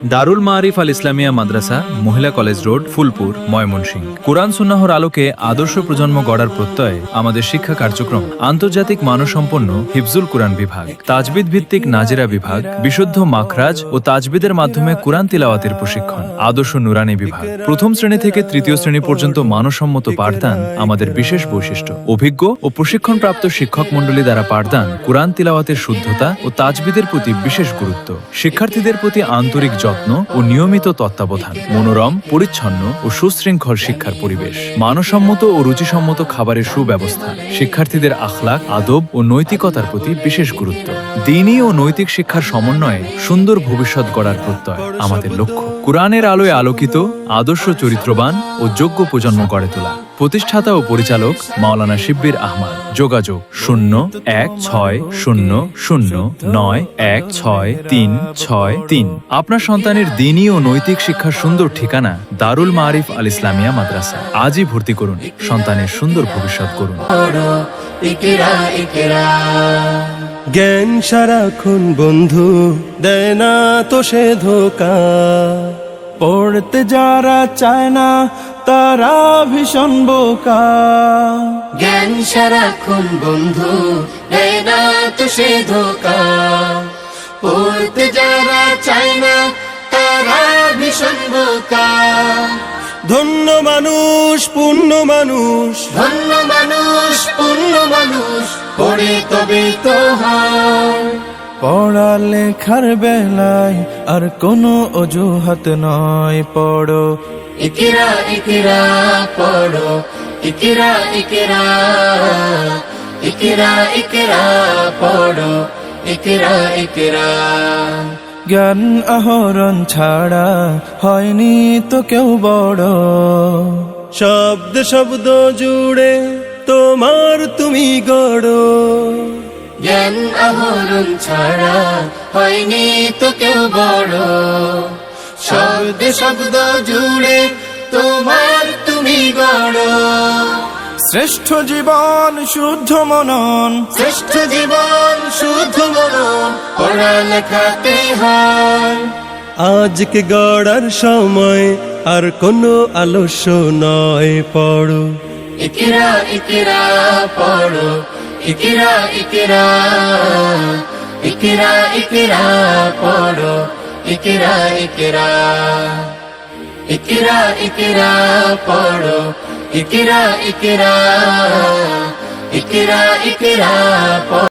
দারুল মারিফ আল ইসলামিয়া মাদ্রাসা, মহিলা college road, Phulpur, Mymensingh. কুরআন সুন্নাহর আলোকে আদর্শ প্রজন্ম গড়ার প্রত্যয়ে আমাদের শিক্ষা কার্যক্রম আন্তর্জাতিক মানসম্পন্ন হিফজুল কুরআন বিভাগ, তাজবিদ ভিত্তিক নাজিরা বিভাগ, বিশুদ্ধ মাখরাজ ও তাজবিদের মাধ্যমে কুরআন তিলাওয়াতের প্রশিক্ষণ, আদর্শ নুরানি বিভাগ। প্রথম শ্রেণী থেকে তৃতীয় শ্রেণী পর্যন্ত মানসম্মত পাঠদান আমাদের বিশেষ বৈশিষ্ট্য। অভিজ্ঞ ও প্রশিক্ষণপ্রাপ্ত শিক্ষক মণ্ডলী দ্বারা পাঠদান, কুরআন তিলাওয়াতের শুদ্ধতা ও তাজবিদের প্রতি বিশেষ গুরুত্ব, শিক্ষার্থীদের প্রতি আন্তরিক যত্ন ও নিয়মিত তত্ত্বাবধান, মনোরম, পরিচ্ছন্ন ও সুশৃঙ্খল শিক্ষার পরিবেশ, মানসম্মত ও রুচিসম্মত খাবারের সুব্যবস্থা, শিক্ষার্থীদের আখলাক, আদব ও নৈতিকতার প্রতি বিশেষ গুরুত্ব, দ্বীনি ও নৈতিক শিক্ষার সমন্বয়ে সুন্দর ভবিষ্যৎ গড়ার প্রত্যয় আমাদের লক্ষ্য। কুরআনের আলোয় আলোকিত, আদর্শ চরিত্রবান ও যোগ্য প্রজন্ম গড়ে তোলা। প্রতিষ্ঠাতা ও পরিচালক মাওলানা শিব্বির আহমদ। যোগাযোগ 01600091663। আপনার সন্তানের দ্বীনি ও নৈতিক শিক্ষার সুন্দর ঠিকানা দারুল মারিফ আল ইসলামিয়া মাদ্রাসা। আজই ভর্তি করুন, সন্তানের সুন্দর ভবিষ্যৎ করুন। জ্ঞান সারাক্ষণ বন্ধু, দেয় না তো সে ধোকা। পড়তে যারা চায় না তারা ভীষণ বোকা। জ্ঞান সারাক্ষণ বন্ধু, দেয় না তো সে ধোকা। পড়তে যারা চায় না তারা ভীষণ বোকা। ধন্য মানুষ, পুণ্য মানুষ, ধন্য মানুষ, পুণ্য মানুষ, পড়ে তবে তো হয়। পড়ালেখার বেলায় আর কোনো অজুহাত নয়। পড়ো ইকরা ইকরা পড়ো, ইকরা ইকরা, ইকরা ইকরা পড়ো, ইকরা ইকরা। জ্ঞান আহরণ ছাড়া হয়নি তো কেউ বড়। শব্দ শব্দ জুড়ে তোমার তুমি গড়ো। জ্ঞান আহরণ ছাড়া হয়নি তো কেউ বড়। শব্দ শব্দ জুড়ে তোমার তুমি গড়ো। শ্রেষ্ঠ জীবন শুদ্ধ মনন, শ্রেষ্ঠ জীবন শুদ্ধ মনন, পড়ালেখাতে হয়। আজকে গড়ার সময় আর কোনো আলস্য নয়। পড়ো ইকরা ইকরা পড়ো, ইকরা ইকরা, ইকরা ইকরা পড়ো, ইকরা ইকরা, ইকরা ইকরা পড়ো, ইকরা ইকরা, ইকরা ইকরা পড়ো।